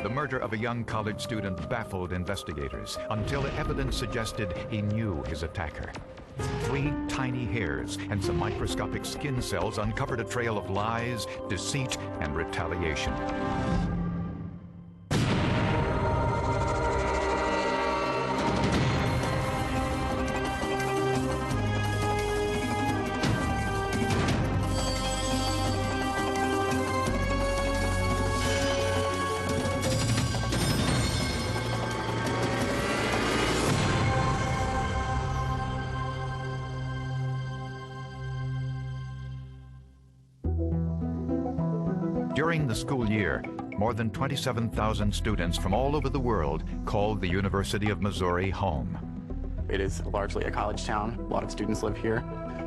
The murder of a young college student baffled investigators until evidence suggested he knew his attacker. 3 tiny hairs and some microscopic skin cells uncovered a trail of lies, deceit, and retaliation. During the school year, more than 27,000 students from all over the world called the University of Missouri home. It is largely a college town. A lot of students live here,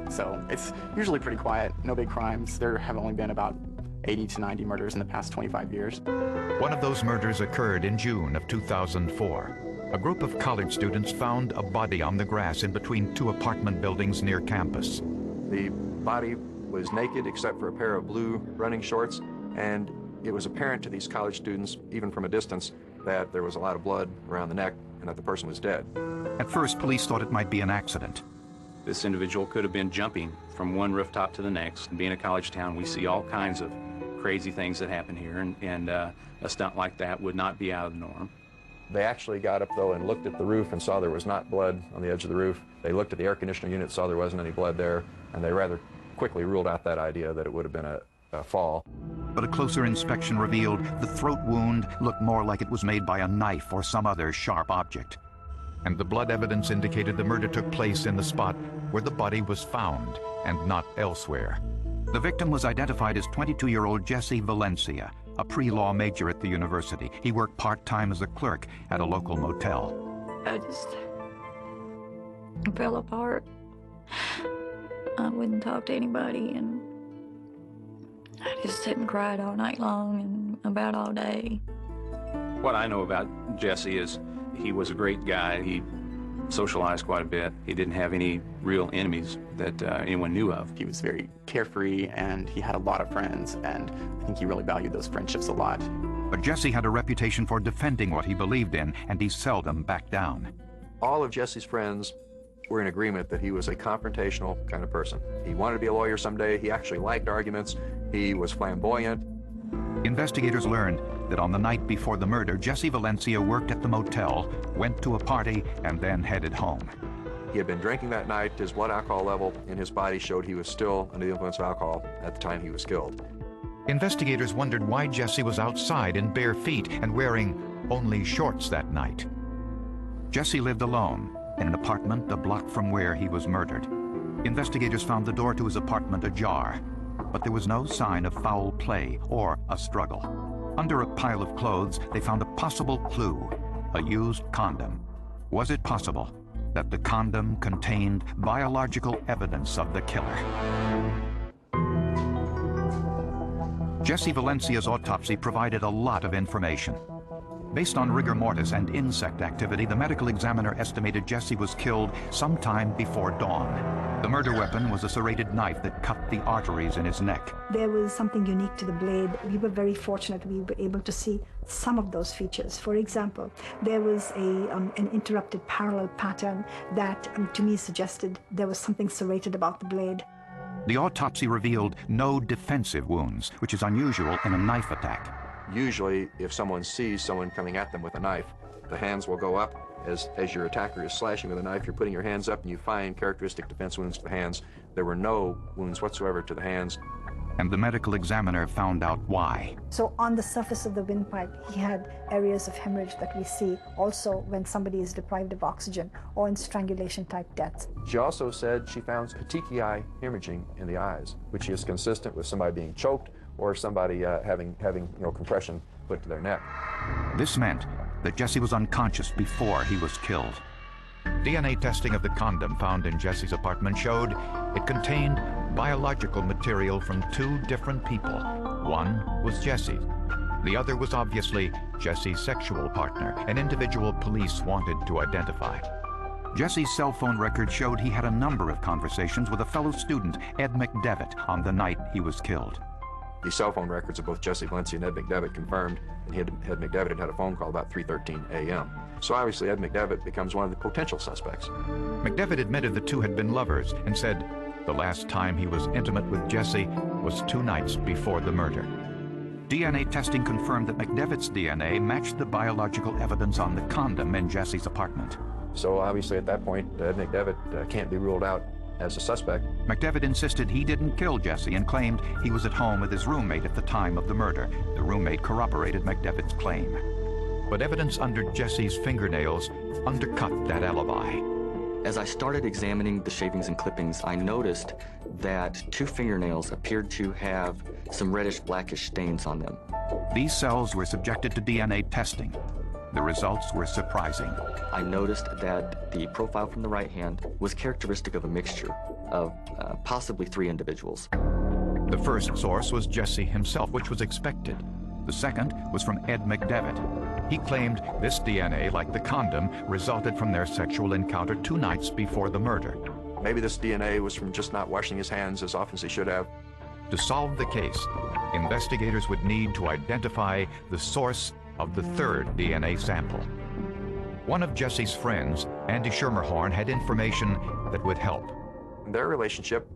so it's usually pretty quiet, no big crimes. There have only been about 80 to 90 murders in the past 25 years. One of those murders occurred in June of 2004. A group of college students found a body on the grass in between 2 apartment buildings near campus. The body was naked except for a pair of blue running shorts, and it was apparent to these college students, even from a distance, that there was a lot of blood around the neck and that the person was dead. At first, police thought it might be an accident. This individual could have been jumping from one rooftop to the next. Being a college town, we see all kinds of crazy things that happen here, and a stunt like that would not be out of the norm. They actually got up, though, and looked at the roof and saw there was not blood on the edge of the roof. They looked at the air conditioner unit, saw there wasn't any blood there, and they rather quickly ruled out that idea that it would have been a fall. But a closer inspection revealed the throat wound looked more like it was made by a knife or some other sharp object. And the blood evidence indicated the murder took place in the spot where the body was found and not elsewhere. The victim was identified as 22-year-old Jesse Valencia, a pre-law major at the university. He worked part-time as a clerk at a local motel. I just fell apart. I wouldn't talk to anybody, and I just sit and cried all night long and about all day. What I know about Jesse is he was a great guy. He socialized quite a bit. He didn't have any real enemies that anyone knew of. He was very carefree, and he had a lot of friends, and I think he really valued those friendships a lot. But Jesse had a reputation for defending what he believed in, and he seldom backed down. All of Jesse's friends were in agreement that he was a confrontational kind of person. He wanted to be a lawyer someday. He actually liked arguments. He was flamboyant. Investigators learned that on the night before the murder, Jesse Valencia worked at the motel, went to a party, and then headed home. He had been drinking that night. His blood alcohol level in his body showed he was still under the influence of alcohol at the time he was killed. Investigators wondered why Jesse was outside in bare feet and wearing only shorts that night. Jesse lived alone in an apartment a block from where he was murdered. Investigators found the door to his apartment ajar, but there was no sign of foul play or a struggle. Under a pile of clothes, they found a possible clue, a used condom. Was it possible that the condom contained biological evidence of the killer? Jesse Valencia's autopsy provided a lot of information. Based on rigor mortis and insect activity, the medical examiner estimated Jesse was killed sometime before dawn. The murder weapon was a serrated knife that cut the arteries in his neck. There was something unique to the blade. We were very fortunate we were able to see some of those features. For example, there was an interrupted parallel pattern that, to me, suggested there was something serrated about the blade. The autopsy revealed no defensive wounds, which is unusual in a knife attack. Usually, if someone sees someone coming at them with a knife, the hands will go up. As your attacker is slashing with a knife, you're putting your hands up and you find characteristic defense wounds to the hands. There were no wounds whatsoever to the hands. And the medical examiner found out why. So on the surface of the windpipe, he had areas of hemorrhage that we see also when somebody is deprived of oxygen or in strangulation-type deaths. She also said she found petechiae hemorrhaging in the eyes, which is consistent with somebody being choked or somebody having compression put to their neck. This meant that Jesse was unconscious before he was killed. DNA testing of the condom found in Jesse's apartment showed it contained biological material from 2 different people. One was Jesse. The other was obviously Jesse's sexual partner, an individual police wanted to identify. Jesse's cell phone record showed he had a number of conversations with a fellow student, Ed McDevitt, on the night he was killed. The cell phone records of both Jesse Valencia and Ed McDevitt confirmed, and Ed McDevitt had a phone call about 3:13 a.m. So obviously Ed McDevitt becomes one of the potential suspects. McDevitt admitted the two had been lovers and said the last time he was intimate with Jesse was 2 nights before the murder. DNA testing confirmed that McDevitt's DNA matched the biological evidence on the condom in Jesse's apartment. So obviously at that point, Ed McDevitt can't be ruled out as a suspect. McDevitt insisted he didn't kill Jesse and claimed he was at home with his roommate at the time of the murder. The roommate corroborated McDevitt's claim. But evidence under Jesse's fingernails undercut that alibi. As I started examining the shavings and clippings, I noticed that 2 fingernails appeared to have some reddish-blackish stains on them. These cells were subjected to DNA testing. The results were surprising. I noticed that the profile from the right hand was characteristic of a mixture of possibly 3 individuals. The first source was Jesse himself, which was expected. The second was from Ed McDevitt. He claimed this DNA, like the condom, resulted from their sexual encounter 2 nights before the murder. Maybe this DNA was from just not washing his hands as often as he should have. To solve the case, investigators would need to identify the source of the third DNA sample. One of Jesse's friends, Andy Schermerhorn, had information that would help. Their relationship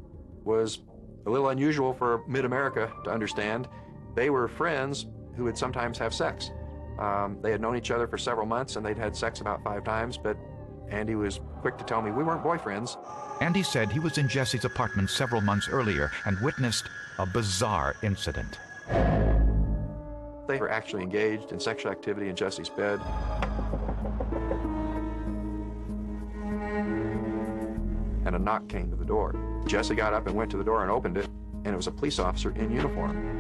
was a little unusual for mid-America to understand. They were friends who would sometimes have sex. They had known each other for several months and they'd had sex about 5 times, but Andy was quick to tell me we weren't boyfriends. Andy said he was in Jesse's apartment several months earlier and witnessed a bizarre incident. They were actually engaged in sexual activity in Jesse's bed. And a knock came to the door. Jesse got up and went to the door and opened it, and it was a police officer in uniform.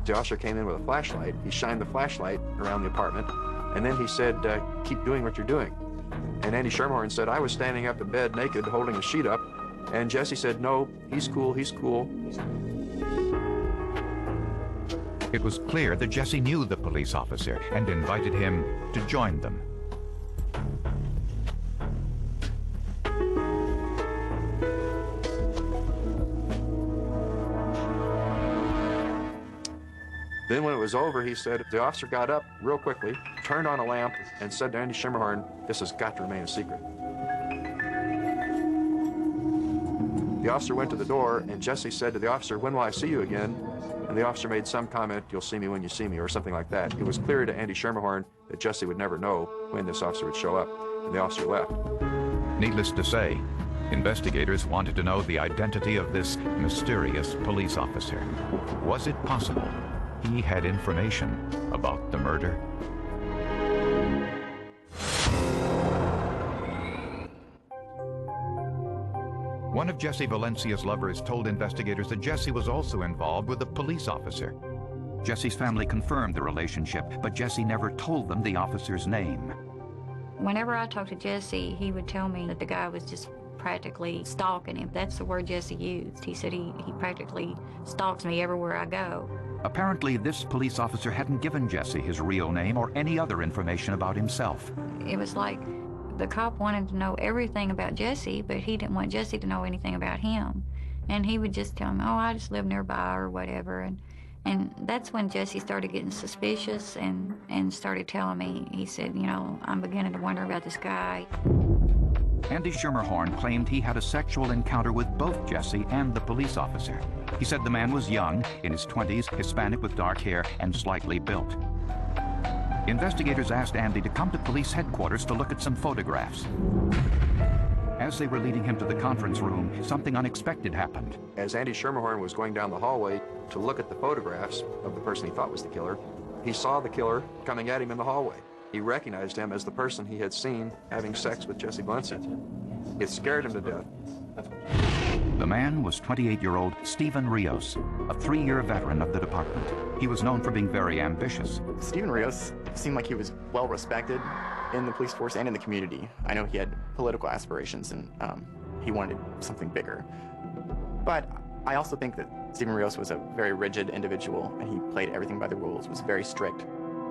The officer came in with a flashlight. He shined the flashlight around the apartment, and then he said, keep doing what you're doing. And Andy Schermerhorn said, I was standing up in bed naked, holding a sheet up, and Jesse said, no, he's cool, he's cool. It was clear that Jesse knew the police officer and invited him to join them. Then when it was over, he said, the officer got up real quickly, turned on a lamp, and said to Andy Schermerhorn, this has got to remain a secret. The officer went to the door, and Jesse said to the officer, when will I see you again? And the officer made some comment, you'll see me when you see me, or something like that. It was clear to Andy Schermerhorn that Jesse would never know when this officer would show up, and the officer left. Needless to say, investigators wanted to know the identity of this mysterious police officer. Was it possible he had information about the murder? One of Jesse Valencia's lovers told investigators that Jesse was also involved with a police officer. Jesse's family confirmed the relationship, but Jesse never told them the officer's name. Whenever I talked to Jesse, he would tell me that the guy was just practically stalking him. That's the word Jesse used. He said he practically stalks me everywhere I go. Apparently, this police officer hadn't given Jesse his real name or any other information about himself. It was like the cop wanted to know everything about Jesse, but he didn't want Jesse to know anything about him. And he would just tell him, oh, I just live nearby or whatever. And that's when Jesse started getting suspicious and started telling me, he said, you know, I'm beginning to wonder about this guy. Andy Schermerhorn claimed he had a sexual encounter with both Jesse and the police officer. He said the man was young, in his 20s, Hispanic with dark hair, and slightly built. Investigators asked Andy to come to police headquarters to look at some photographs. As they were leading him to the conference room, something unexpected happened. As Andy Schermerhorn was going down the hallway to look at the photographs of the person he thought was the killer, he saw the killer coming at him in the hallway. He recognized him as the person he had seen having sex with Jesse Valencia. It scared him to death. The man was 28-year-old Steven Rios, a 3-year veteran of the department. He was known for being very ambitious. Steven Rios seemed like he was well respected in the police force and in the community. I know he had political aspirations and he wanted something bigger. But I also think that Steven Rios was a very rigid individual and he played everything by the rules, was very strict.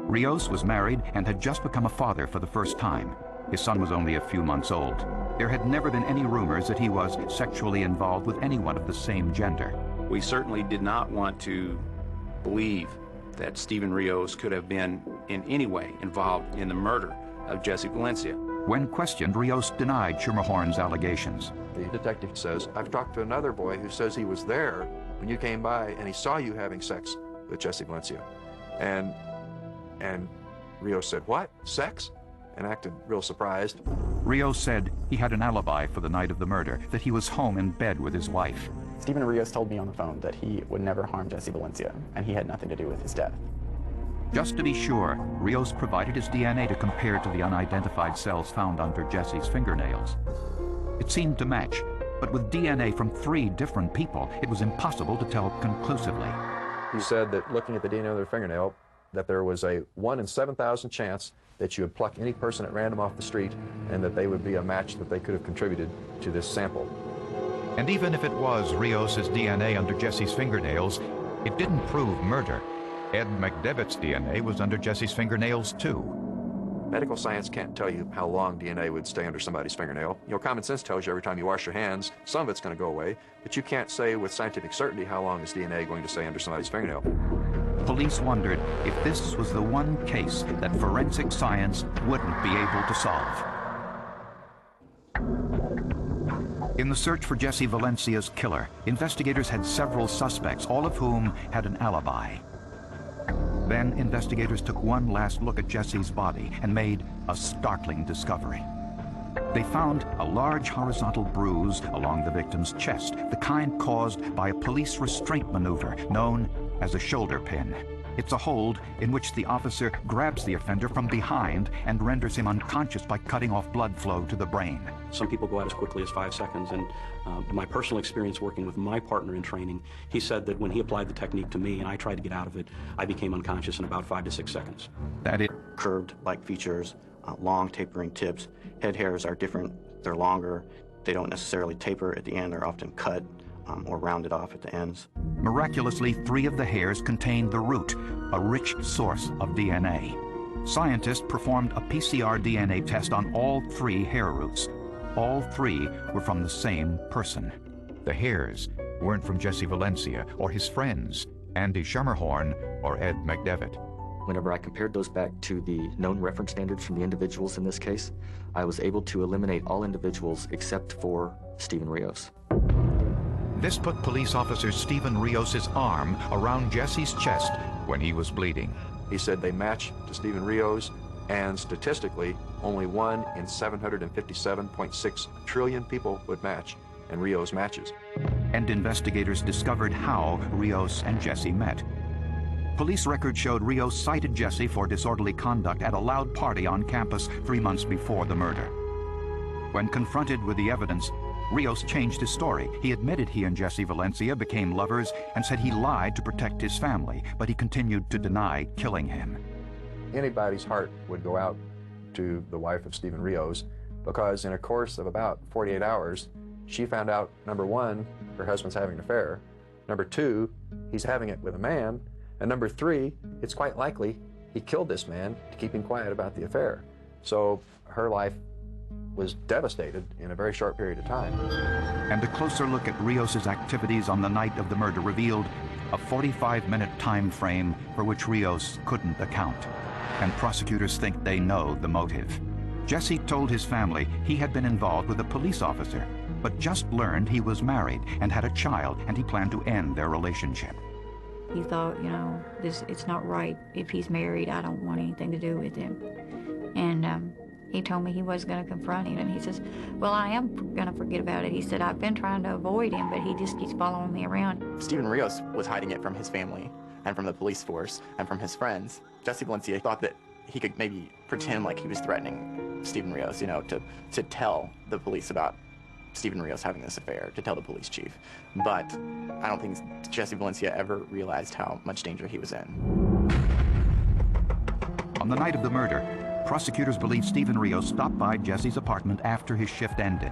Rios was married and had just become a father for the first time. His son was only a few months old. There had never been any rumors that he was sexually involved with anyone of the same gender. We certainly did not want to believe that Stephen Rios could have been in any way involved in the murder of Jesse Valencia. When questioned, Rios denied Schermerhorn's allegations. The detective says, I've talked to another boy who says he was there when you came by and he saw you having sex with Jesse Valencia. And Rios said, what? Sex? And acted real surprised. Rios said he had an alibi for the night of the murder, that he was home in bed with his wife. Stephen Rios told me on the phone that he would never harm Jesse Valencia, and he had nothing to do with his death. Just to be sure, Rios provided his DNA to compare to the unidentified cells found under Jesse's fingernails. It seemed to match, but with DNA from 3 different people, it was impossible to tell conclusively. He said that looking at the DNA of their fingernail, that there was a 1 in 7,000 chance that you would pluck any person at random off the street and that they would be a match that they could have contributed to this sample. And even if it was Rios' DNA under Jesse's fingernails, it didn't prove murder. Ed McDevitt's DNA was under Jesse's fingernails, too. Medical science can't tell you how long DNA would stay under somebody's fingernail. You know, common sense tells you every time you wash your hands, some of it's going to go away, but you can't say with scientific certainty how long is DNA going to stay under somebody's fingernail. Police wondered if this was the one case that forensic science wouldn't be able to solve. In the search for Jesse Valencia's killer, investigators had several suspects, all of whom had an alibi. Then investigators took one last look at Jesse's body and made a startling discovery. They found a large horizontal bruise along the victim's chest, the kind caused by a police restraint maneuver known as a shoulder pin. It's a hold in which the officer grabs the offender from behind and renders him unconscious by cutting off blood flow to the brain. Some people go out as quickly as 5 seconds, and my personal experience working with my partner in training, he said that when he applied the technique to me and I tried to get out of it, I became unconscious in about 5 to 6 seconds. That is Curved-like features, long tapering tips. Head hairs are different. They're longer. They don't necessarily taper at the end. They're often cut or rounded off at the ends. Miraculously, 3 of the hairs contained the root, a rich source of DNA. Scientists performed a PCR DNA test on all 3 hair roots. All 3 were from the same person. The hairs weren't from Jesse Valencia or his friends, Andy Schermerhorn or Ed McDevitt. Whenever I compared those back to the known reference standards from the individuals in this case, I was able to eliminate all individuals except for Stephen Rios. This put police officer Stephen Rios' arm around Jesse's chest when he was bleeding. He said they match to Stephen Rios, and statistically, only 1 in 757.6 trillion people would match, and Rios matches. And investigators discovered how Rios and Jesse met. Police records showed Rios cited Jesse for disorderly conduct at a loud party on campus 3 months before the murder. When confronted with the evidence, Rios changed his story. He admitted he and Jesse Valencia became lovers and said he lied to protect his family, but he continued to deny killing him. Anybody's heart would go out to the wife of Stephen Rios because in a course of about 48 hours, she found out, number 1, her husband's having an affair, number 2, he's having it with a man, and number 3, it's quite likely he killed this man to keep him quiet about the affair. So her life was devastated in a very short period of time. And a closer look at Rios' activities on the night of the murder revealed a 45-minute time frame for which Rios couldn't account. And prosecutors think they know the motive. Jesse told his family he had been involved with a police officer, but just learned he was married and had a child, and he planned to end their relationship. He thought, you know, it's not right. If he's married, I don't want anything to do with him. And he told me he was going to confront him, and he says, well, I am going to forget about it. He said, I've been trying to avoid him, but he just keeps following me around. Stephen Rios was hiding it from his family and from the police force and from his friends. Jesse Valencia thought that he could maybe pretend like he was threatening Stephen Rios, you know, to tell the police about Stephen Rios having this affair, to tell the police chief. But I don't think Jesse Valencia ever realized how much danger he was in. On the night of the murder, prosecutors believe Stephen Rios stopped by Jesse's apartment after his shift ended.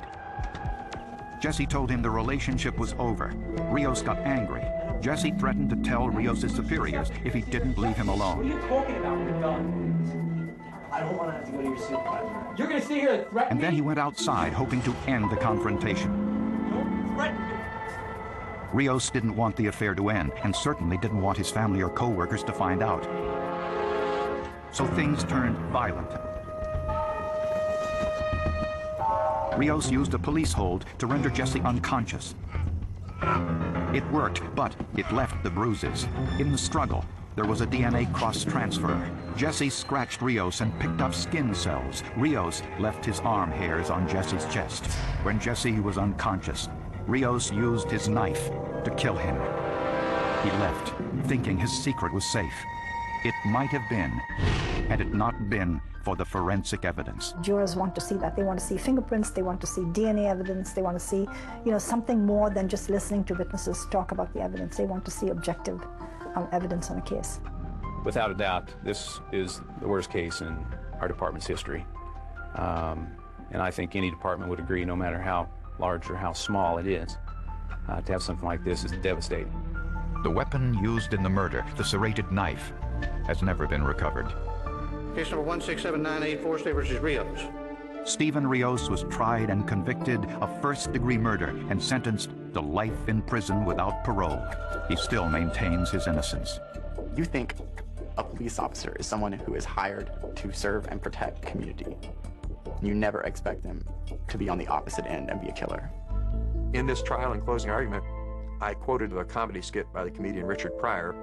Jesse told him the relationship was over. Rios got angry. Jesse threatened to tell Rios' superiors if he didn't leave him alone. What are you talking about? We're done. I don't want to have to go to your supervisor. You're going to sit here and threaten And then me? he went outside, hoping to end the confrontation. Don't threaten me. Rios didn't want the affair to end, and certainly didn't want his family or co-workers to find out. So things turned violent. Rios used a police hold to render Jesse unconscious. It worked, but it left the bruises. In the struggle, there was a DNA cross-transfer. Jesse scratched Rios and picked up skin cells. Rios left his arm hairs on Jesse's chest. When Jesse was unconscious, Rios used his knife to kill him. He left, thinking his secret was safe. It might have been, had it not been for the forensic evidence. Jurors want to see that. They want to see fingerprints, they want to see DNA evidence, they want to see, something more than just listening to witnesses talk about the evidence. They want to see objective evidence on a case. Without a doubt, this is the worst case in our department's history. And I think any department would agree, no matter how large or how small it is, to have something like this is devastating. The weapon used in the murder, the serrated knife, has never been recovered. Case number 167984, State versus Rios. Stephen Rios was tried and convicted of first-degree murder and sentenced to life in prison without parole. He still maintains his innocence. You think a police officer is someone who is hired to serve and protect the community. You never expect them to be on the opposite end and be a killer. In this trial and closing argument, I quoted a comedy skit by the comedian Richard Pryor.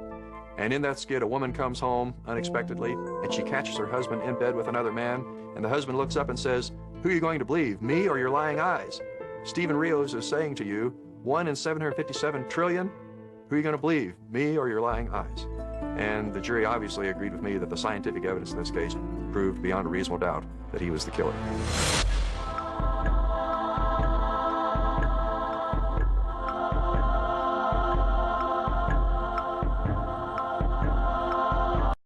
And in that skit, a woman comes home unexpectedly, and she catches her husband in bed with another man, and the husband looks up and says, "Who are you going to believe, me or your lying eyes?" Stephen Rios is saying to you, 1 in 757 trillion, who are you going to believe, me or your lying eyes? And the jury obviously agreed with me that the scientific evidence in this case proved beyond a reasonable doubt that he was the killer.